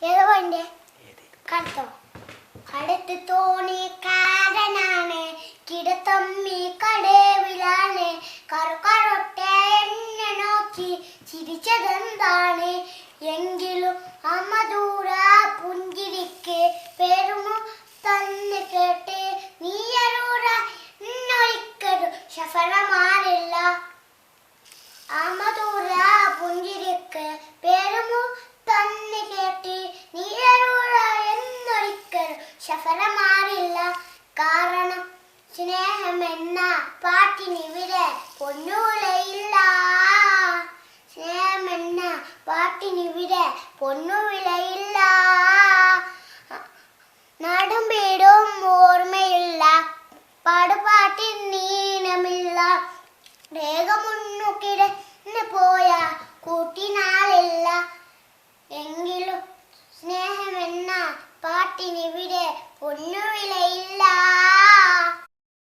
ഏതോ വണ്ടി കടത്തോ കടത്ത് തോണിക്കാരനാണ് കിടത്തമ്മി കടവിലാണ് കറുകറൊട്ടെ എന്നെ നോക്കി ചിരിച്ചതെന്താണ് എങ്കിലും അമദൂര പുഞ്ചിരിക്ക് പെരുമു തന്നെ കേട്ട് നീയറൂറ ഇന്നൊരിക്കലും ശഫറമാറില്ല അമദൂര പുഞ്ചിരിക്ക് പെരുമു തന്നെ കേട്ട് നീയറൂറ എന്നൊരിക്കലും ശഫറമാറില്ല കാരണം സ്നേഹമെന്ന പാട്ടിനിവിടെ പൊന്നുവിലയില്ല സ്നേഹമെന്ന പാട്ടിനിവിടെ പൊന്നുവിലയില്ല നാടും വീടും ഓർമ്മയില്ല പാടുപാട്ടിൽ നീനമില്ല രേഖമുന്നുകിടന്ന് പോയ കൂട്ടിനാളില്ല എങ്കിലും സ്നേഹമെന്ന പാട്ടിനിവിടെ പൊന്നു